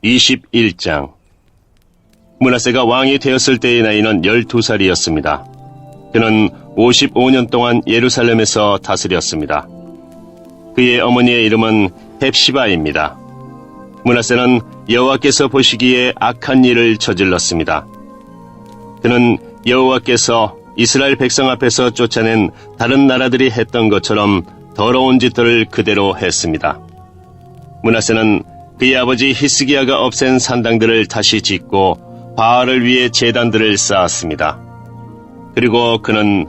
21장. 므낫세가 왕이 되었을 때의 나이는 12살이었습니다. 그는 55년 동안 예루살렘에서 다스렸습니다. 그의 어머니의 이름은 헵시바입니다. 므낫세는 여호와께서 보시기에 악한 일을 저질렀습니다. 그는 여호와께서 이스라엘 백성 앞에서 쫓아낸 다른 나라들이 했던 것처럼 더러운 짓들을 그대로 했습니다. 므낫세는 그의 아버지 히스기야가 없앤 산당들을 다시 짓고 바알을 위해 제단들을 쌓았습니다. 그리고 그는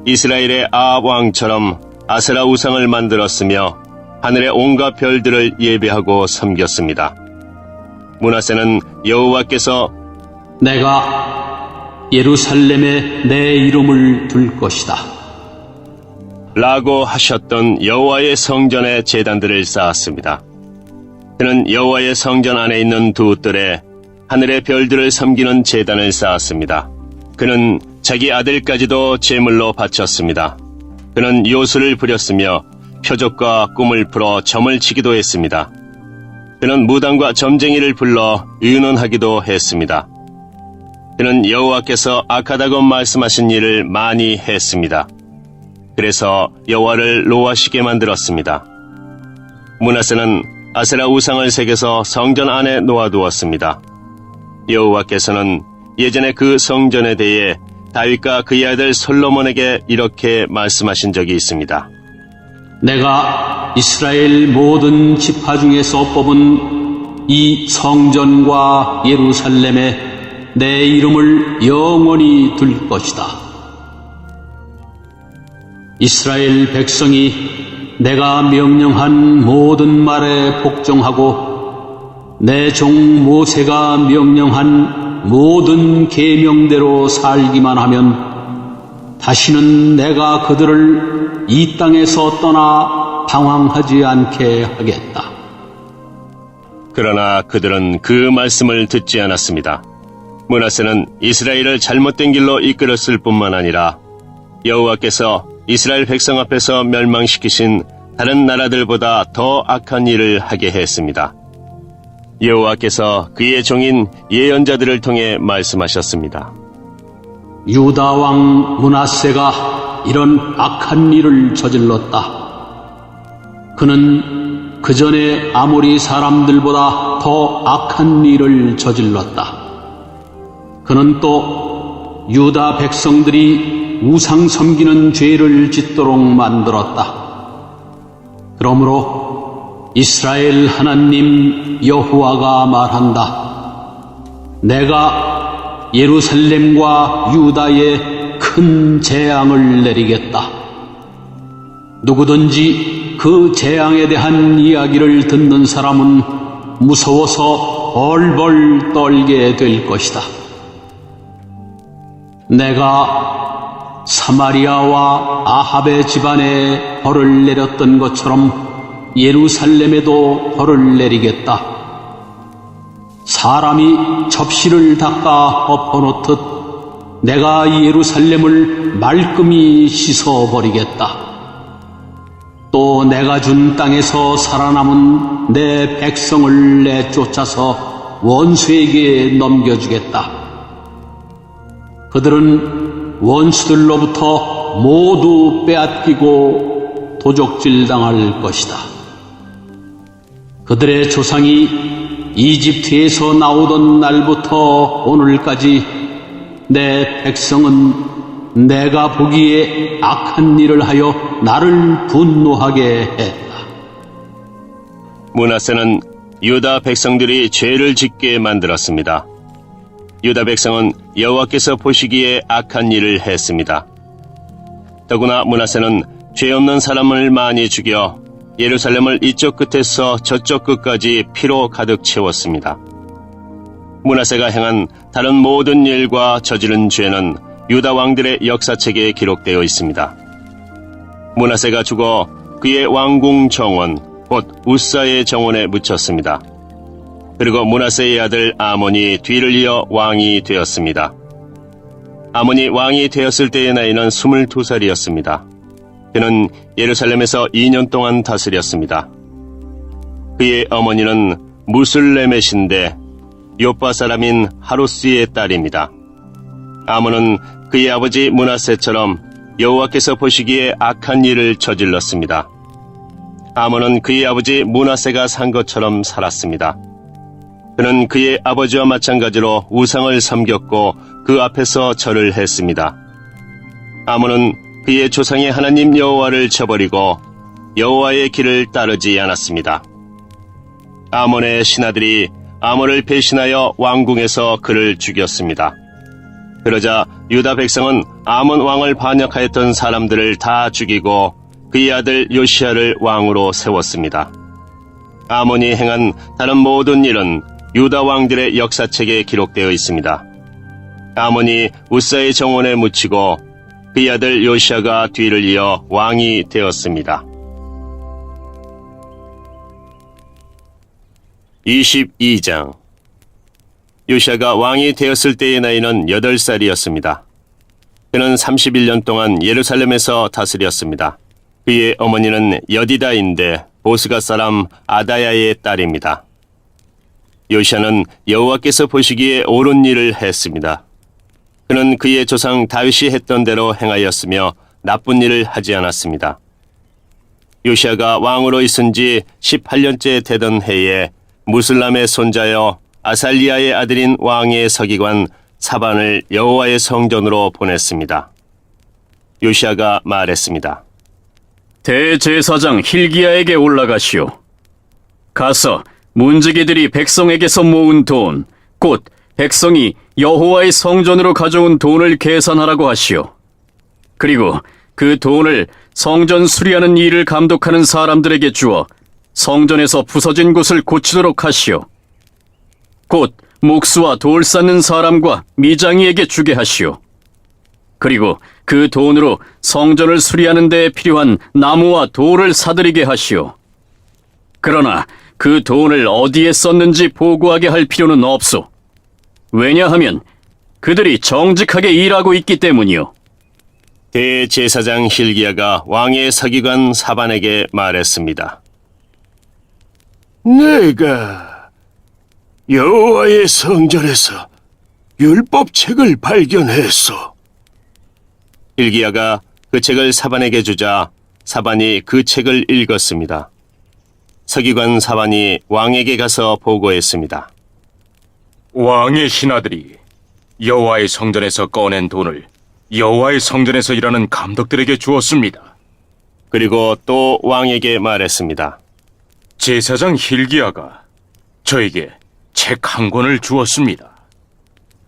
이스라엘의 아합 왕처럼 아세라 우상을 만들었으며 하늘의 온갖 별들을 예배하고 섬겼습니다. 므낫세는 여호와께서 내가 예루살렘에 내 이름을 둘 것이다 라고 하셨던 여호와의 성전에 제단들을 쌓았습니다. 그는 여호와의 성전 안에 있는 두 뜰에 하늘의 별들을 섬기는 제단을 쌓았습니다. 그는 자기 아들까지도 제물로 바쳤습니다. 그는 요술을 부렸으며 표적과 꿈을 풀어 점을 치기도 했습니다. 그는 무당과 점쟁이를 불러 의논하기도 했습니다. 그는 여호와께서 악하다고 말씀하신 일을 많이 했습니다. 그래서 여호와를 노하시게 만들었습니다. 므낫세는 아세라 우상을 새겨서 성전 안에 놓아두었습니다. 여호와께서는 예전에 그 성전에 대해 다윗과 그의 아들 솔로몬에게 이렇게 말씀하신 적이 있습니다. 내가 이스라엘 모든 지파 중에서 뽑은 이 성전과 예루살렘에 내 이름을 영원히 둘 것이다. 이스라엘 백성이 내가 명령한 모든 말에 복종하고 내 종 모세가 명령한 모든 계명대로 살기만 하면 다시는 내가 그들을 이 땅에서 떠나 방황하지 않게 하겠다. 그러나 그들은 그 말씀을 듣지 않았습니다. 므낫세는 이스라엘을 잘못된 길로 이끌었을 뿐만 아니라 여호와께서 이스라엘 백성 앞에서 멸망시키신 다른 나라들보다 더 악한 일을 하게 했습니다. 여호와께서 그의 종인 예언자들을 통해 말씀하셨습니다. 유다 왕 므낫세가 이런 악한 일을 저질렀다. 그는 그 전에 아모리 사람들보다 더 악한 일을 저질렀다. 그는 또 유다 백성들이 우상 섬기는 죄를 짓도록 만들었다. 그러므로 이스라엘 하나님 여호와가 말한다. 내가 예루살렘과 유다에 큰 재앙을 내리겠다. 누구든지 그 재앙에 대한 이야기를 듣는 사람은 무서워서 벌벌 떨게 될 것이다. 내가 사마리아와 아합의 집안에 벌을 내렸던 것처럼 예루살렘에도 벌을 내리겠다. 사람이 접시를 닦아 엎어놓듯 내가 예루살렘을 말끔히 씻어버리겠다. 또 내가 준 땅에서 살아남은 내 백성을 내쫓아서 원수에게 넘겨주겠다. 그들은 원수들로부터 모두 빼앗기고 도적질당할 것이다. 그들의 조상이 이집트에서 나오던 날부터 오늘까지 내 백성은 내가 보기에 악한 일을 하여 나를 분노하게 했다. 므낫세는 유다 백성들이 죄를 짓게 만들었습니다. 유다 백성은 여호와께서 보시기에 악한 일을 했습니다. 더구나 므낫세는 죄 없는 사람을 많이 죽여 예루살렘을 이쪽 끝에서 저쪽 끝까지 피로 가득 채웠습니다. 므낫세가 행한 다른 모든 일과 저지른 죄는 유다 왕들의 역사책에 기록되어 있습니다. 므낫세가 죽어 그의 왕궁 정원, 곧 우사의 정원에 묻혔습니다. 그리고 므낫세의 아들 아몬이 뒤를 이어 왕이 되었습니다. 아몬이 왕이 되었을 때의 나이는 22살이었습니다. 그는 예루살렘에서 2년 동안 다스렸습니다. 그의 어머니는 무슬레메신데 요빠 사람인 하루스의 딸입니다. 아몬은 그의 아버지 므낫세처럼 여호와께서 보시기에 악한 일을 저질렀습니다. 아몬은 그의 아버지 므낫세가 산 것처럼 살았습니다. 그는 그의 아버지와 마찬가지로 우상을 섬겼고 그 앞에서 절을 했습니다. 아몬은 그의 조상의 하나님 여호와를 저버리고 여호와의 길을 따르지 않았습니다. 아몬의 신하들이 아몬을 배신하여 왕궁에서 그를 죽였습니다. 그러자 유다 백성은 아몬 왕을 반역하였던 사람들을 다 죽이고 그의 아들 요시야를 왕으로 세웠습니다. 아몬이 행한 다른 모든 일은 유다 왕들의 역사책에 기록되어 있습니다. 아몬이 우사의 정원에 묻히고 그의 아들 요시야가 뒤를 이어 왕이 되었습니다. 22장. 요시야가 왕이 되었을 때의 나이는 8살이었습니다. 그는 31년 동안 예루살렘에서 다스렸습니다. 그의 어머니는 여디다인데 보스가 사람 아다야의 딸입니다. 요시야는 여호와께서 보시기에 옳은 일을 했습니다. 그는 그의 조상 다윗이 했던 대로 행하였으며 나쁜 일을 하지 않았습니다. 요시야가 왕으로 있은 지 18년째 되던 해에 무슬람의 손자여 아살리아의 아들인 왕의 서기관 사반을 여호와의 성전으로 보냈습니다. 요시야가 말했습니다. 대제사장 힐기야에게 올라가시오. 가서 문지기들이 백성에게서 모은 돈, 곧 백성이 여호와의 성전으로 가져온 돈을 계산하라고 하시오. 그리고 그 돈을 성전 수리하는 일을 감독하는 사람들에게 주어 성전에서 부서진 곳을 고치도록 하시오. 곧 목수와 돌 쌓는 사람과 미장이에게 주게 하시오. 그리고 그 돈으로 성전을 수리하는 데에 필요한 나무와 돌을 사들이게 하시오. 그러나 그 돈을 어디에 썼는지 보고하게 할 필요는 없소. 왜냐하면 그들이 정직하게 일하고 있기 때문이요. 대제사장 힐기야가 왕의 서기관 사반에게 말했습니다. 내가 여호와의 성전에서 율법책을 발견했소. 힐기야가 그 책을 사반에게 주자 사반이 그 책을 읽었습니다. 서기관 사반이 왕에게 가서 보고했습니다. 왕의 신하들이 여호와의 성전에서 꺼낸 돈을 여호와의 성전에서 일하는 감독들에게 주었습니다. 그리고 또 왕에게 말했습니다. 제사장 힐기야가 저에게 책 한 권을 주었습니다.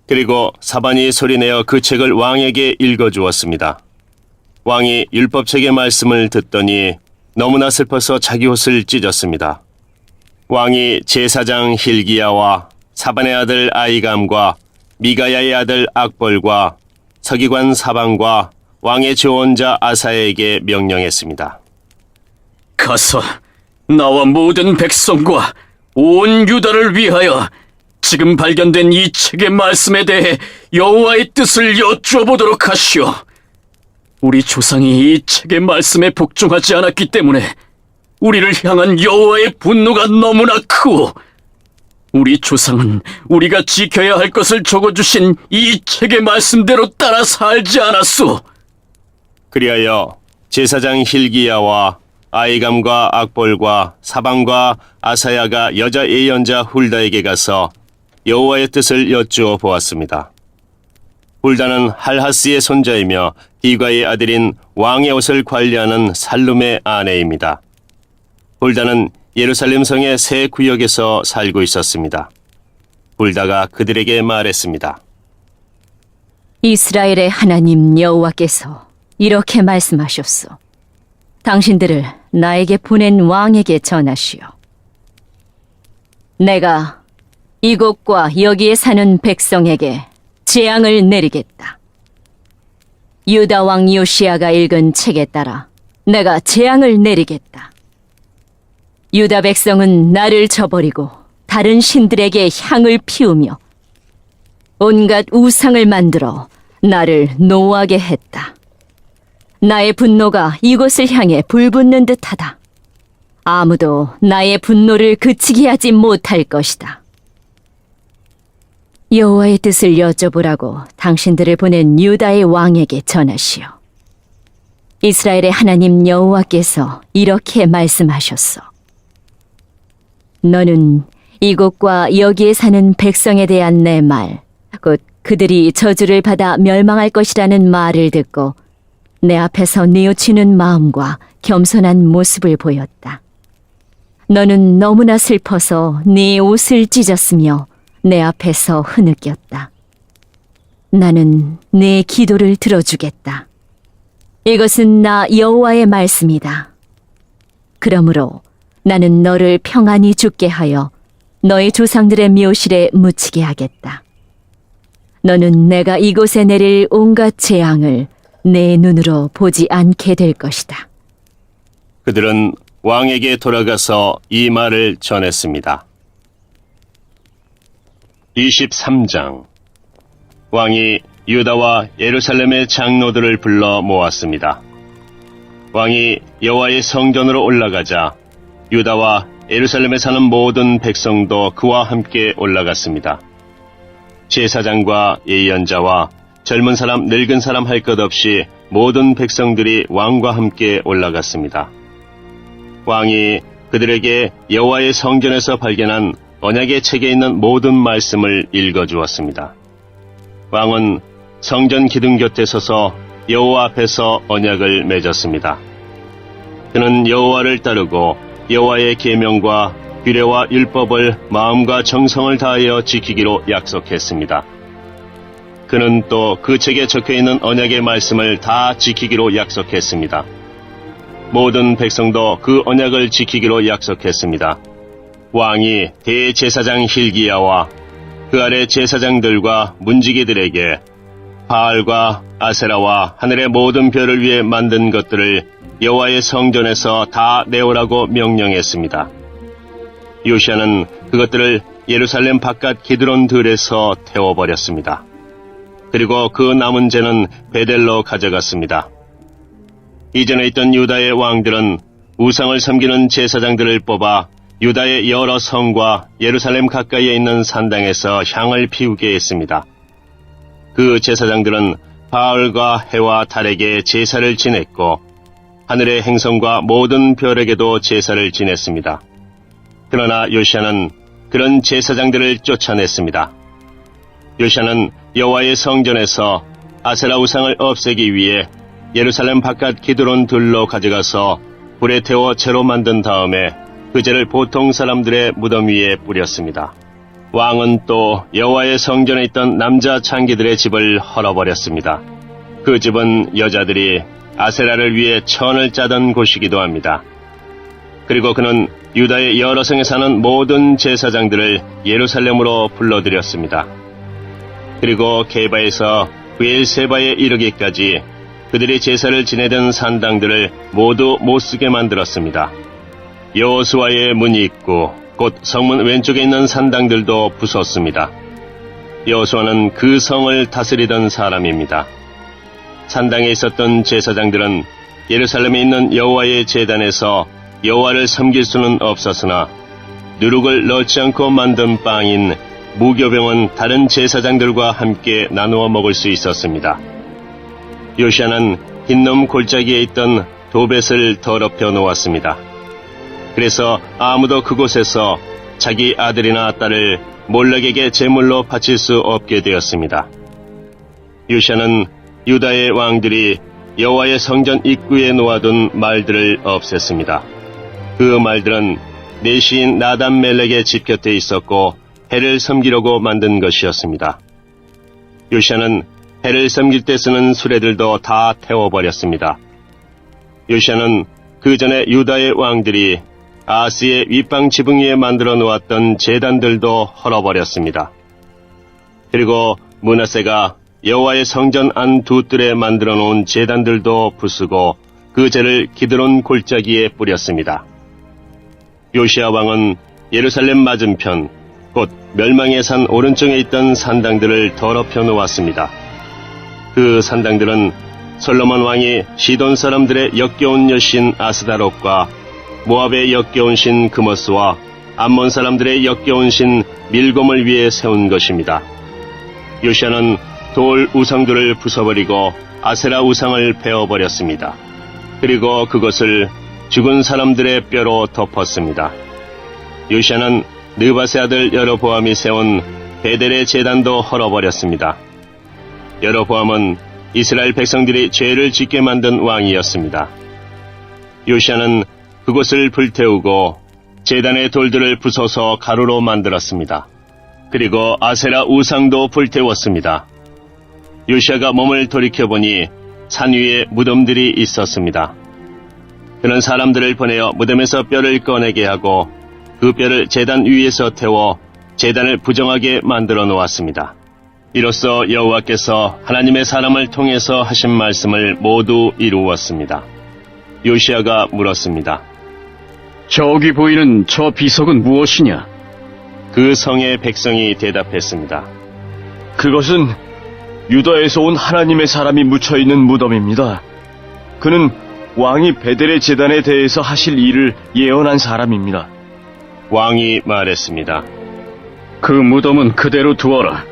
그리고 사반이 소리내어 그 책을 왕에게 읽어주었습니다. 왕이 율법책의 말씀을 듣더니 너무나 슬퍼서 자기 옷을 찢었습니다. 왕이 제사장 힐기야와 사반의 아들 아이감과 미가야의 아들 악벌과 서기관 사반과 왕의 조언자 아사야에게 명령했습니다. 가서 나와 모든 백성과 온 유다를 위하여 지금 발견된 이 책의 말씀에 대해 여호와의 뜻을 여쭈어보도록 하시오. 우리 조상이 이 책의 말씀에 복종하지 않았기 때문에 우리를 향한 여호와의 분노가 너무나 크고 우리 조상은 우리가 지켜야 할 것을 적어주신 이 책의 말씀대로 따라 살지 않았소. 그리하여 제사장 힐기야와 아이감과 악볼과 사방과 아사야가 여자 예언자 훌다에게 가서 여호와의 뜻을 여쭈어 보았습니다. 훌다는 할하스의 손자이며 디과의 아들인 왕의 옷을 관리하는 살룸의 아내입니다. 훌다는 예루살렘 성의 새 구역에서 살고 있었습니다. 훌다가 그들에게 말했습니다. 이스라엘의 하나님 여호와께서 이렇게 말씀하셨소. 당신들을 나에게 보낸 왕에게 전하시오. 내가 이곳과 여기에 사는 백성에게 재앙을 내리겠다. 유다 왕 요시야가 읽은 책에 따라 내가 재앙을 내리겠다. 유다 백성은 나를 저버리고 다른 신들에게 향을 피우며 온갖 우상을 만들어 나를 노하게 했다. 나의 분노가 이곳을 향해 불붙는 듯하다. 아무도 나의 분노를 그치게 하지 못할 것이다. 여호와의 뜻을 여쭤보라고 당신들을 보낸 유다의 왕에게 전하시오. 이스라엘의 하나님 여호와께서 이렇게 말씀하셨소. 너는 이곳과 여기에 사는 백성에 대한 내 말, 곧 그들이 저주를 받아 멸망할 것이라는 말을 듣고 내 앞에서 뉘우치는 마음과 겸손한 모습을 보였다. 너는 너무나 슬퍼서 네 옷을 찢었으며 내 앞에서 흐느꼈다. 나는 네 기도를 들어주겠다. 이것은 나 여호와의 말씀이다. 그러므로 나는 너를 평안히 죽게 하여 너희 조상들의 묘실에 묻히게 하겠다. 너는 내가 이곳에 내릴 온갖 재앙을 내 눈으로 보지 않게 될 것이다. 그들은 왕에게 돌아가서 이 말을 전했습니다. 23장. 왕이 유다와 예루살렘의 장로들을 불러 모았습니다. 왕이 여호와의 성전으로 올라가자 유다와 예루살렘에 사는 모든 백성도 그와 함께 올라갔습니다. 제사장과 예언자와 젊은 사람, 늙은 사람 할 것 없이 모든 백성들이 왕과 함께 올라갔습니다. 왕이 그들에게 여호와의 성전에서 발견한 언약의 책에 있는 모든 말씀을 읽어주었습니다. 왕은 성전 기둥 곁에 서서 여호와 앞에서 언약을 맺었습니다. 그는 여호와를 따르고 여호와의 계명과 규례와 율법을 마음과 정성을 다하여 지키기로 약속했습니다. 그는 또 그 책에 적혀있는 언약의 말씀을 다 지키기로 약속했습니다. 모든 백성도 그 언약을 지키기로 약속했습니다. 왕이 대제사장 hil기야와 그 아래 제사장들과 문지기들에게 바알과 아세라와 하늘의 모든 별을 위해 만든 것들을 여호와의 성전에서 다 내오라고 명령했습니다. 요시아는 그것들을 예루살렘 바깥 기드론 들에서 태워버렸습니다. 그리고 그 남은 재는 베델로 가져갔습니다. 이전에 있던 유다의 왕들은 우상을 섬기는 제사장들을 뽑아 유다의 여러 성과 예루살렘 가까이에 있는 산당에서 향을 피우게 했습니다. 그 제사장들은 바알과 해와 달에게 제사를 지냈고 하늘의 행성과 모든 별에게도 제사를 지냈습니다. 그러나 요시아는 그런 제사장들을 쫓아냈습니다. 요시아는 여호와의 성전에서 아세라 우상을 없애기 위해 예루살렘 바깥 기드론 들로 가져가서 불에 태워 재로 만든 다음에 그 재를 보통 사람들의 무덤 위에 뿌렸습니다. 왕은 또 여호와의 성전에 있던 남자 창기들의 집을 헐어버렸습니다. 그 집은 여자들이 아세라를 위해 천을 짜던 곳이기도 합니다. 그리고 그는 유다의 여러 성에 사는 모든 제사장들을 예루살렘으로 불러들였습니다. 그리고 게바에서 브엘세바에 이르기까지 그들이 제사를 지내던 산당들을 모두 못쓰게 만들었습니다. 여호수아의 문이 있고 곧 성문 왼쪽에 있는 산당들도 부쉈습니다. 여호수아는 그 성을 다스리던 사람입니다. 산당에 있었던 제사장들은 예루살렘에 있는 여호와의 제단에서 여호와를 섬길 수는 없었으나 누룩을 넣지 않고 만든 빵인 무교병은 다른 제사장들과 함께 나누어 먹을 수 있었습니다. 요시아는 흰놈 골짜기에 있던 도벳을 더럽혀 놓았습니다. 그래서 아무도 그곳에서 자기 아들이나 딸을 몰렉에게 제물로 바칠 수 없게 되었습니다. 요시아는 유다의 왕들이 여호와의 성전 입구에 놓아둔 말들을 없앴습니다. 그 말들은 내시인 나단 멜렉의 집 곁에 있었고 해를 섬기려고 만든 것이었습니다. 요시아는 해를 섬길 때 쓰는 수레들도 다 태워버렸습니다. 요시아는 그 전에 유다의 왕들이 아스의 윗방 지붕 위에 만들어 놓았던 제단들도 헐어버렸습니다. 그리고 므낫세가 여호와의 성전 안 두 뜰에 만들어 놓은 제단들도 부수고 그 재를 기드론 골짜기에 뿌렸습니다. 요시아 왕은 예루살렘 맞은편 곧 멸망의 산 오른쪽에 있던 산당들을 더럽혀 놓았습니다. 그 산당들은 솔로몬 왕이 시돈 사람들의 역겨운 여신 아스다롯과 모압의 역겨운 신 그모스와 암몬 사람들의 역겨운 신 밀곰을 위해 세운 것입니다. 요시아는 돌 우상들을 부숴버리고 아세라 우상을 베어버렸습니다. 그리고 그것을 죽은 사람들의 뼈로 덮었습니다. 요시아는 느밧의 아들 여로보암이 세운 베델의 제단도 헐어버렸습니다. 여로보암은 이스라엘 백성들이 죄를 짓게 만든 왕이었습니다. 요시아는 그곳을 불태우고 제단의 돌들을 부숴서 가루로 만들었습니다. 그리고 아세라 우상도 불태웠습니다. 요시아가 몸을 돌이켜보니 산 위에 무덤들이 있었습니다. 그는 사람들을 보내어 무덤에서 뼈를 꺼내게 하고 그 뼈를 제단 위에서 태워 제단을 부정하게 만들어 놓았습니다. 이로써 여호와께서 하나님의 사람을 통해서 하신 말씀을 모두 이루었습니다. 요시아가 물었습니다. 저기 보이는 저 비석은 무엇이냐? 그 성의 백성이 대답했습니다. 그것은 유다에서 온 하나님의 사람이 묻혀있는 무덤입니다. 그는 왕이 베델의 제단에 대해서 하실 일을 예언한 사람입니다. 왕이 말했습니다. 그 무덤은 그대로 두어라.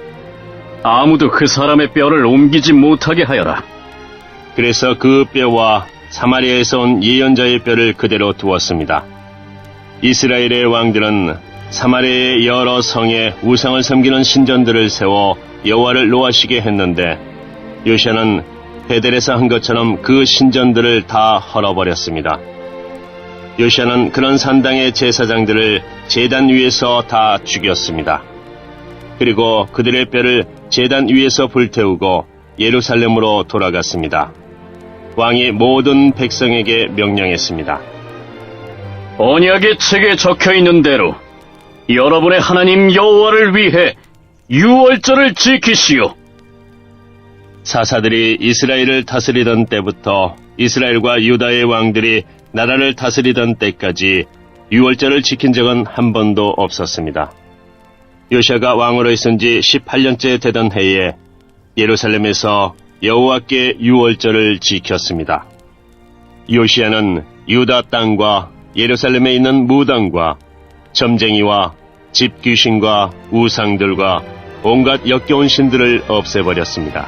아무도 그 사람의 뼈를 옮기지 못하게 하여라. 그래서 그 뼈와 사마리아에서 온 예언자의 뼈를 그대로 두었습니다. 이스라엘의 왕들은 사마리아의 여러 성에 우상을 섬기는 신전들을 세워 여호와를 노하시게 했는데 요시아는 베델에서 한 것처럼 그 신전들을 다 헐어버렸습니다. 요시아는 그런 산당의 제사장들을 제단 위에서 다 죽였습니다. 그리고 그들의 뼈를 제단 위에서 불태우고 예루살렘으로 돌아갔습니다. 왕이 모든 백성에게 명령했습니다. 언약의 책에 적혀있는 대로 여러분의 하나님 여호와를 위해 유월절을 지키시오. 사사들이 이스라엘을 다스리던 때부터 이스라엘과 유다의 왕들이 나라를 다스리던 때까지 유월절을 지킨 적은 한 번도 없었습니다. 요시아가 왕으로 있은 지 18년째 되던 해에 예루살렘에서 여호와께 유월절을 지켰습니다. 요시아는 유다 땅과 예루살렘에 있는 무당과 점쟁이와 집귀신과 우상들과 온갖 역겨운 신들을 없애버렸습니다.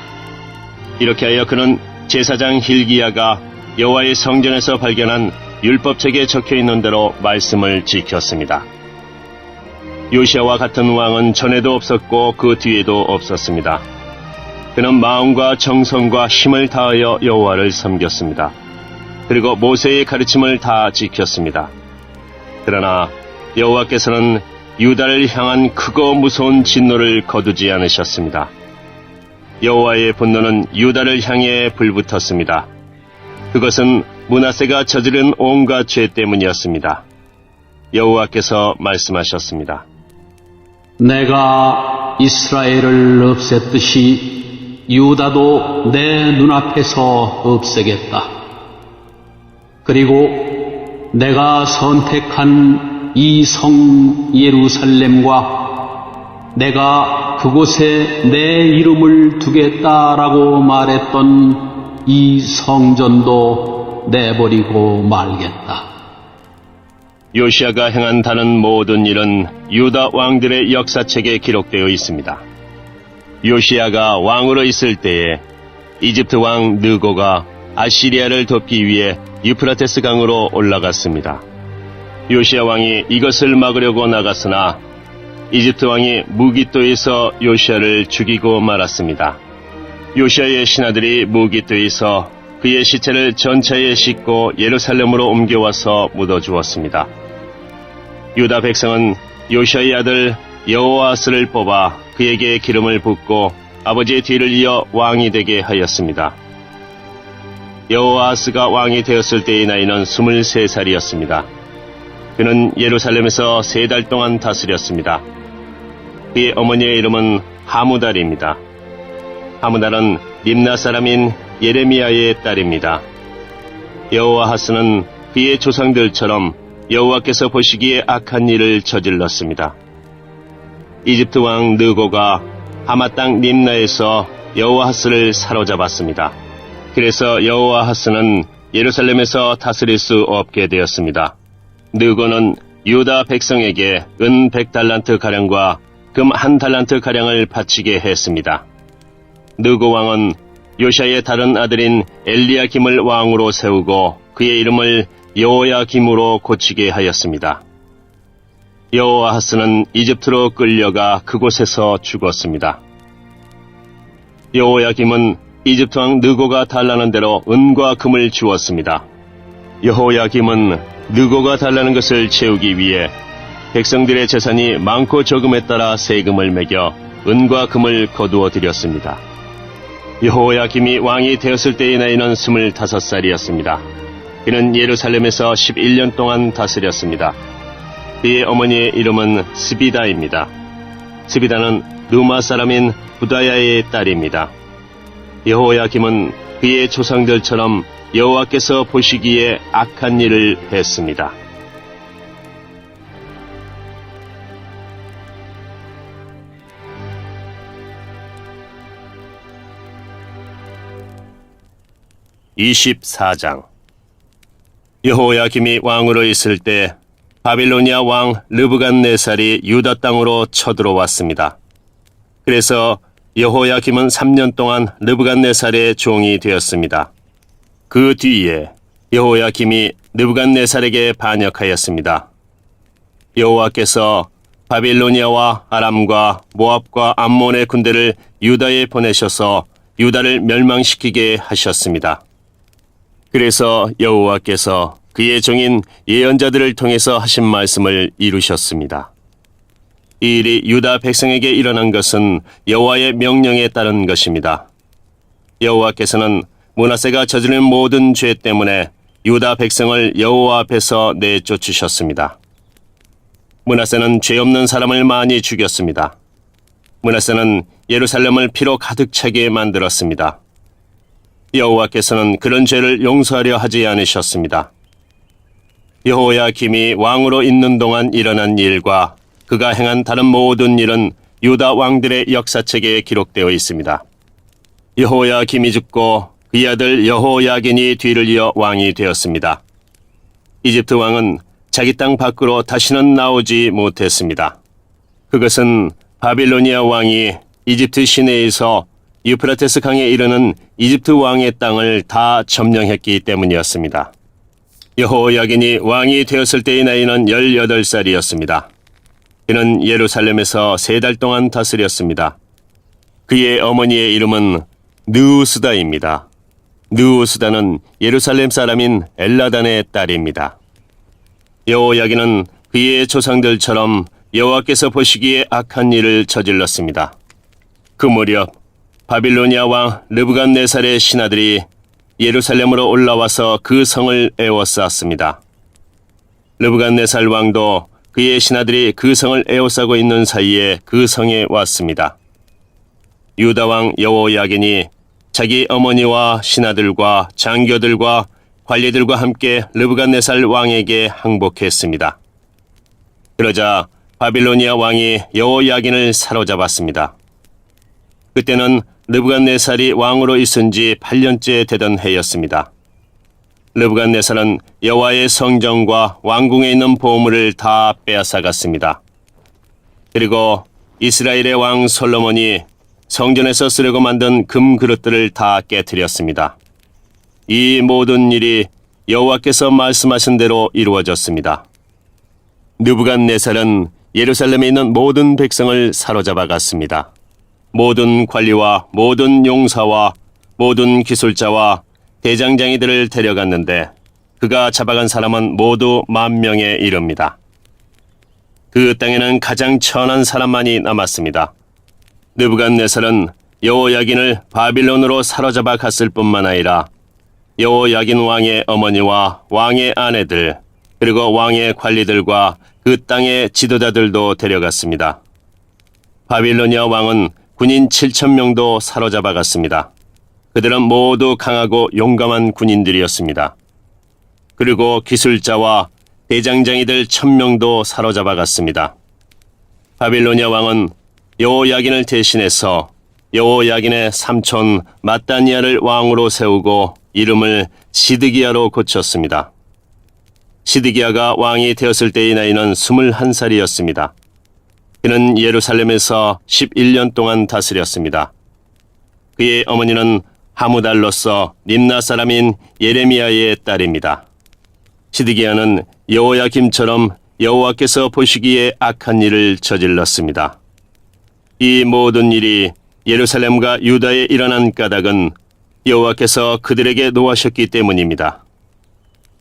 이렇게 하여 그는 제사장 hil기야가 여호와의 성전에서 발견한 율법책에 적혀있는 대로 말씀을 지켰습니다. 요시아와 같은 왕은 전에도 없었고 그 뒤에도 없었습니다. 그는 마음과 정성과 힘을 다하여 여호와를 섬겼습니다. 그리고 모세의 가르침을 다 지켰습니다. 그러나 여호와께서는 유다를 향한 크고 무서운 진노를 거두지 않으셨습니다. 여호와의 분노는 유다를 향해 불붙었습니다. 그것은 므낫세가 저지른 온갖 죄 때문이었습니다. 여호와께서 말씀하셨습니다. 내가 이스라엘을 없앴듯이 유다도 내 눈앞에서 없애겠다. 그리고 내가 선택한 이 성 예루살렘과 내가 그곳에 내 이름을 두겠다라고 말했던 이 성전도 내버리고 말겠다. 요시아가 행한 다른 모든 일은 유다 왕들의 역사책에 기록되어 있습니다. 요시아가 왕으로 있을 때에 이집트 왕 느고가 아시리아를 돕기 위해 유프라테스 강으로 올라갔습니다. 요시아 왕이 이것을 막으려고 나갔으나 이집트 왕이 무깃도에서 요시아를 죽이고 말았습니다. 요시아의 신하들이 무깃도에서 그의 시체를 전차에 싣고 예루살렘으로 옮겨와서 묻어주었습니다. 유다 백성은 요시아의 아들 여호아스를 뽑아 그에게 기름을 붓고 아버지의 뒤를 이어 왕이 되게 하였습니다. 여호아스가 왕이 되었을 때의 나이는 23살이었습니다. 그는 예루살렘에서 3달 동안 다스렸습니다. 그의 어머니의 이름은 하무달입니다. 하무달은 림나 사람인 예레미야의 딸입니다. 여호아하스는 그의 조상들처럼 여호와께서 보시기에 악한 일을 저질렀습니다. 이집트 왕 느고가 하마 땅 림나에서 여호아하스를 사로잡았습니다. 그래서 여호아하스는 예루살렘에서 다스릴 수 없게 되었습니다. 느고는 유다 백성에게 은 100달란트 가량과 금 1달란트 가량을 바치게 했습니다. 느고 왕은 요시아의 다른 아들인 엘리야김을 왕으로 세우고 그의 이름을 여호야김으로 고치게 하였습니다. 여호아하스는 이집트로 끌려가 그곳에서 죽었습니다. 여호야김은 이집트 왕 느고가 달라는 대로 은과 금을 주었습니다. 여호야김은 느고가 달라는 것을 채우기 위해 백성들의 재산이 많고 적음에 따라 세금을 매겨 은과 금을 거두어 드렸습니다. 여호야김이 왕이 되었을 때의 나이는 25살이었습니다. 그는 예루살렘에서 11년 동안 다스렸습니다. 그의 어머니의 이름은 스비다입니다. 스비다는 누마 사람인 부다야의 딸입니다. 여호야김은 그의 조상들처럼 여호와께서 보시기에 악한 일을 했습니다. (24장) 여호야김이 왕으로 있을 때 바빌로니아 왕 르브갓네살이 유다 땅으로 쳐들어왔습니다. 그래서 여호야김은 3년 동안 르브갓네살의 종이 되었습니다. 그 뒤에 여호야김이 르브갓네살에게 반역하였습니다. 여호와께서 바빌로니아와 아람과 모압과 암몬의 군대를 유다에 보내셔서 유다를 멸망시키게 하셨습니다. 그래서 여호와께서 그의 종인 예언자들을 통해서 하신 말씀을 이루셨습니다. 이 일이 유다 백성에게 일어난 것은 여호와의 명령에 따른 것입니다. 여호와께서는 므낫세가 저지른 모든 죄 때문에 유다 백성을 여호와 앞에서 내쫓으셨습니다. 므낫세는 죄 없는 사람을 많이 죽였습니다. 므낫세는 예루살렘을 피로 가득 차게 만들었습니다. 여호와께서는 그런 죄를 용서하려 하지 않으셨습니다. 여호야김이 왕으로 있는 동안 일어난 일과 그가 행한 다른 모든 일은 유다 왕들의 역사책에 기록되어 있습니다. 여호야김이 죽고 그의 아들 여호야긴이 뒤를 이어 왕이 되었습니다. 이집트 왕은 자기 땅 밖으로 다시는 나오지 못했습니다. 그것은 바빌로니아 왕이 이집트 시내에서 유프라테스 강에 이르는 이집트 왕의 땅을 다 점령했기 때문이었습니다. 여호야긴이 왕이 되었을 때의 나이는 18살이었습니다. 그는 예루살렘에서 3달 동안 다스렸습니다. 그의 어머니의 이름은 느우스다입니다. 느우스다는 예루살렘 사람인 엘라단의 딸입니다. 여호야긴은 그의 조상들처럼 여호와께서 보시기에 악한 일을 저질렀습니다. 그 무렵 바빌로니아 왕 르브갓네살의 신하들이 예루살렘으로 올라와서 그 성을 에워쌌습니다. 르브갓네살 왕도 그의 신하들이 그 성을 에워싸고 있는 사이에 그 성에 왔습니다. 유다 왕 여호야긴이 자기 어머니와 신하들과 장교들과 관리들과 함께 르브갓네살 왕에게 항복했습니다. 그러자 바빌로니아 왕이 여호야긴을 사로잡았습니다. 그때는 르브갓네살이 왕으로 있은 지 8년째 되던 해였습니다. 르브갓네살은 여호와의 성전과 왕궁에 있는 보물을 다 빼앗아갔습니다. 그리고 이스라엘의 왕 솔로몬이 성전에서 쓰려고 만든 금 그릇들을 다 깨뜨렸습니다. 이 모든 일이 여호와께서 말씀하신 대로 이루어졌습니다. 느부갓네살은 예루살렘에 있는 모든 백성을 사로잡아 갔습니다. 모든 관리와 모든 용사와 모든 기술자와 대장장이들을 데려갔는데 그가 잡아간 사람은 모두 10,000명에 이릅니다. 그 땅에는 가장 천한 사람만이 남았습니다. 느부갓네살은 여호야긴을 바빌론으로 사로잡아 갔을 뿐만 아니라 여호야긴 왕의 어머니와 왕의 아내들 그리고 왕의 관리들과 그 땅의 지도자들도 데려갔습니다. 바빌로니아 왕은 군인 7,000명도 사로잡아 갔습니다. 그들은 모두 강하고 용감한 군인들이었습니다. 그리고 기술자와 대장장이들 1,000명도 사로잡아 갔습니다. 바빌로니아 왕은 여호야긴을 대신해서 여호야긴의 삼촌 마따니아를 왕으로 세우고 이름을 시드기야로 고쳤습니다. 시드기야가 왕이 되었을 때의 나이는 21살이었습니다. 그는 예루살렘에서 11년 동안 다스렸습니다. 그의 어머니는 하무달로서 림나 사람인 예레미야의 딸입니다. 시드기야는 여호야김처럼 여호와께서 보시기에 악한 일을 저질렀습니다. 이 모든 일이 예루살렘과 유다에 일어난 까닭은 여호와께서 그들에게 노하셨기 때문입니다.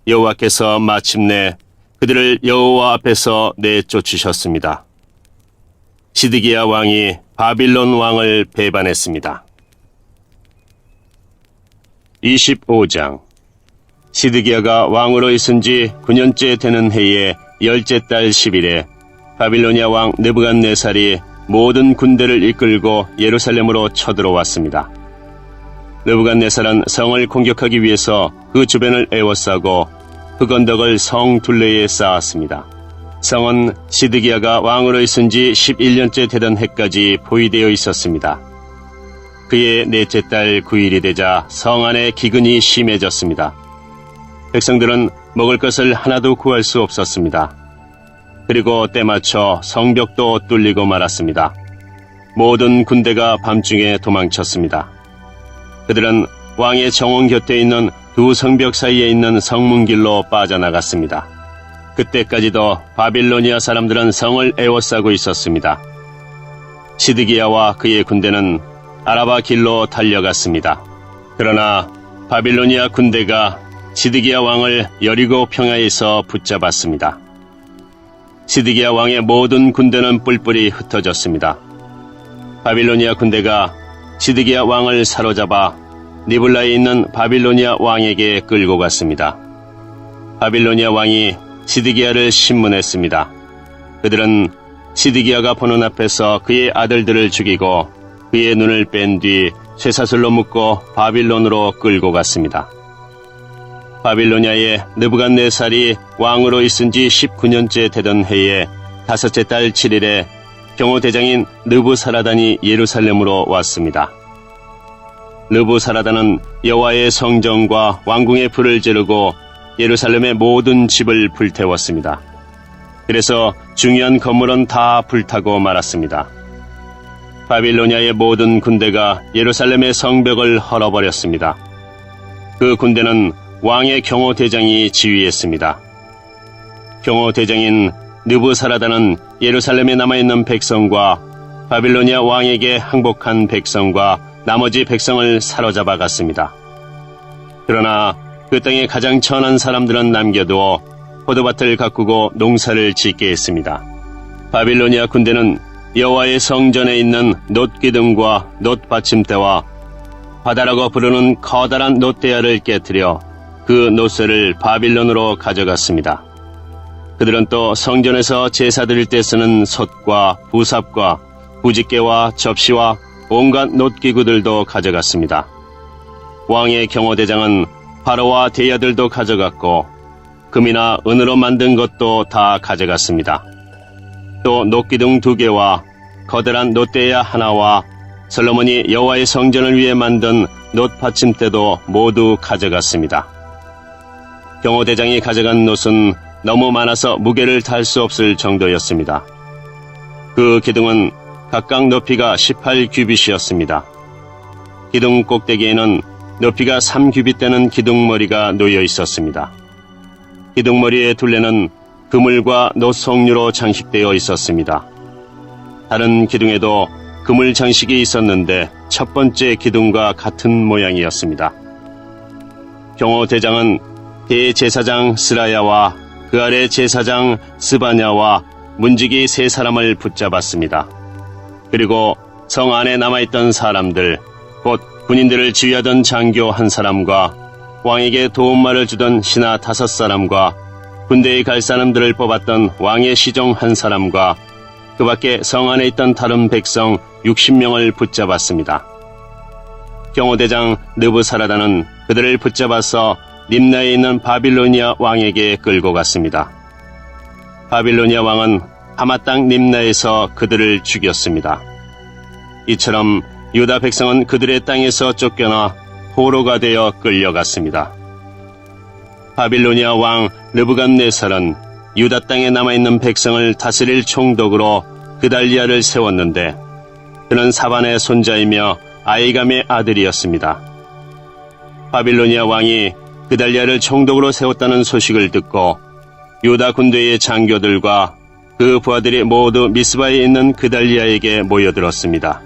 여호와께서 마침내 그들을 여호와 앞에서 내쫓으셨습니다. 시드기야 왕이 바빌론 왕을 배반했습니다. 25장. 시드기야가 왕으로 있은 지 9년째 되는 해에 10째 달 10일에 바빌로니아 왕 느부갓네살이 모든 군대를 이끌고 예루살렘으로 쳐들어왔습니다. 느부갓네살은 성을 공격하기 위해서 그 주변을 에워싸고 흑언덕을 성 둘레에 쌓았습니다. 성은 시드기야가 왕으로 있은 지 11년째 되던 해까지 포위되어 있었습니다. 그의 넷째 달 9일이 되자 성 안에 기근이 심해졌습니다. 백성들은 먹을 것을 하나도 구할 수 없었습니다. 그리고 때맞춰 성벽도 뚫리고 말았습니다. 모든 군대가 밤중에 도망쳤습니다. 그들은 왕의 정원 곁에 있는 두 성벽 사이에 있는 성문길로 빠져나갔습니다. 그때까지도 바빌로니아 사람들은 성을 에워싸고 있었습니다. 시드기야와 그의 군대는 아라바 길로 달려갔습니다. 그러나 바빌로니아 군대가 시드기야 왕을 여리고 평야에서 붙잡았습니다. 시드기야 왕의 모든 군대는 뿔뿔이 흩어졌습니다. 바빌로니아 군대가 시드기야 왕을 사로잡아 니블라에 있는 바빌로니아 왕에게 끌고 갔습니다. 바빌로니아 왕이 시드기야를 신문했습니다. 그들은 시드기야가 보는 앞에서 그의 아들들을 죽이고 그의 눈을 뺀 뒤 쇠사슬로 묶고 바빌론으로 끌고 갔습니다. 바빌로니아의 느부갓네살이 왕으로 있은 지 19년째 되던 해에 5째 달 7일에 경호대장인 느부사라단이 예루살렘으로 왔습니다. 느부사라단은 여호와의 성전과 왕궁에 불을 지르고 예루살렘의 모든 집을 불태웠습니다. 그래서 중요한 건물은 다 불타고 말았습니다. 바빌로니아의 모든 군대가 예루살렘의 성벽을 헐어버렸습니다. 그 군대는 왕의 경호대장이 지휘했습니다. 경호대장인 느부사라단은 예루살렘에 남아있는 백성과 바빌로니아 왕에게 항복한 백성과 나머지 백성을 사로잡아 갔습니다. 그러나 그 땅의 가장 천한 사람들은 남겨두어 포도밭을 가꾸고 농사를 짓게 했습니다. 바빌로니아 군대는 여호와의 성전에 있는 놋기둥과 놋받침대와 바다라고 부르는 커다란 놋대야를 깨뜨려 그 놋쇠를 바빌론으로 가져갔습니다. 그들은 또 성전에서 제사 드릴 때 쓰는 솥과 부삽과 부집개와 접시와 온갖 놋기구들도 가져갔습니다. 왕의 경호대장은 바로와 대야들도 가져갔고 금이나 은으로 만든 것도 다 가져갔습니다. 또 놋기둥 2개와 거대한 놋대야 하나와 솔로몬이 여호와의 성전을 위해 만든 놋받침대도 모두 가져갔습니다. 경호대장이 가져간 놋은 너무 많아서 무게를 달 수 없을 정도였습니다. 그 기둥은 각각 높이가 18규빗이었습니다. 기둥 꼭대기에는 높이가 3규빗 되는 기둥머리가 놓여 있었습니다. 기둥머리의 둘레는 그물과 놋송류로 장식되어 있었습니다. 다른 기둥에도 그물 장식이 있었는데 첫 번째 기둥과 같은 모양이었습니다. 경호대장은 대제사장 스라야와 그 아래 제사장 스바냐와 문지기 3사람을 붙잡았습니다. 그리고 성 안에 남아있던 사람들, 곧 군인들을 지휘하던 장교 1사람과 왕에게 도움말을 주던 신하 5사람과 군대에 갈 사람들을 뽑았던 왕의 시종 1사람과 그 밖에 성 안에 있던 다른 백성 60명을 붙잡았습니다. 경호대장 느부사라단은 그들을 붙잡아서 림나에 있는 바빌로니아 왕에게 끌고 갔습니다. 바빌로니아 왕은 하마 땅 림나에서 그들을 죽였습니다. 이처럼 유다 백성은 그들의 땅에서 쫓겨나 포로가 되어 끌려갔습니다. 바빌로니아 왕 느부갓네살은 유다 땅에 남아있는 백성을 다스릴 총독으로 그달리아를 세웠는데 그는 사반의 손자이며 아이감의 아들이었습니다. 바빌로니아 왕이 그달리아를 총독으로 세웠다는 소식을 듣고 유다 군대의 장교들과 그 부하들이 모두 미스바에 있는 그달리아에게 모여들었습니다.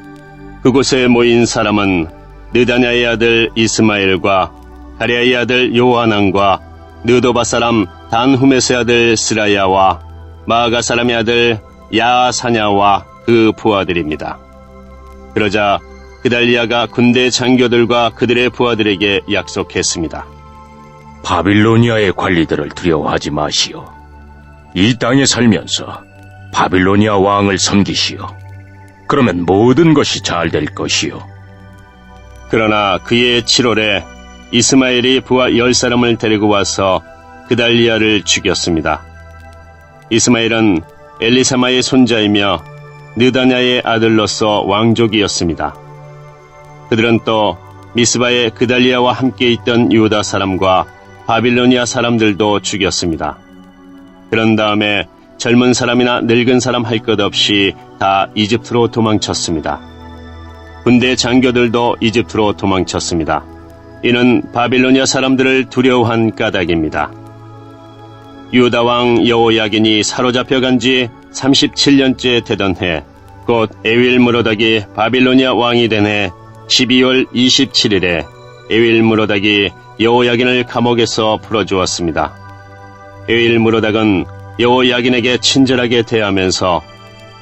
그곳에 모인 사람은 느다냐의 아들 이스마엘과 가랴의 아들 요하난과 느도바 사람 단후메스의 아들 스라야와 마아가 사람의 아들 야사냐와 그 부하들입니다. 그러자 그달리아가 군대 장교들과 그들의 부하들에게 약속했습니다. 바빌로니아의 관리들을 두려워하지 마시오. 이 땅에 살면서 바빌로니아 왕을 섬기시오. 그러면 모든 것이 잘 될 것이오. 그러나 그의 7월에 이스마엘이 부하 10사람을 데리고 와서 그달리아를 죽였습니다. 이스마엘은 엘리사마의 손자이며 느다냐의 아들로서 왕족이었습니다. 그들은 또 미스바에 그달리아와 함께 있던 유다 사람과 바빌로니아 사람들도 죽였습니다. 그런 다음에 젊은 사람이나 늙은 사람 할 것 없이 다 이집트로 도망쳤습니다. 군대 장교들도 이집트로 도망쳤습니다. 이는 바빌로니아 사람들을 두려워한 까닭입니다. 유다 왕 여호야긴이 사로잡혀간 지 37년째 되던 해, 곧 에윌므로닥이 바빌로니아 왕이 된 해 12월 27일에 에윌므로닥이 여호야긴을 감옥에서 풀어주었습니다. 에윌므로닥은 여호야긴에게 친절하게 대하면서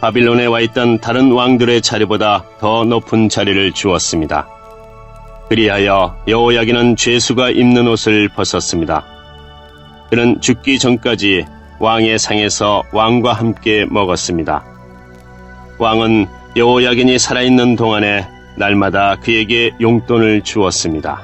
바빌론에 와 있던 다른 왕들의 자리보다 더 높은 자리를 주었습니다. 그리하여 여호야긴은 죄수가 입는 옷을 벗었습니다. 그는 죽기 전까지 왕의 상에서 왕과 함께 먹었습니다. 왕은 여호야긴이 살아있는 동안에 날마다 그에게 용돈을 주었습니다.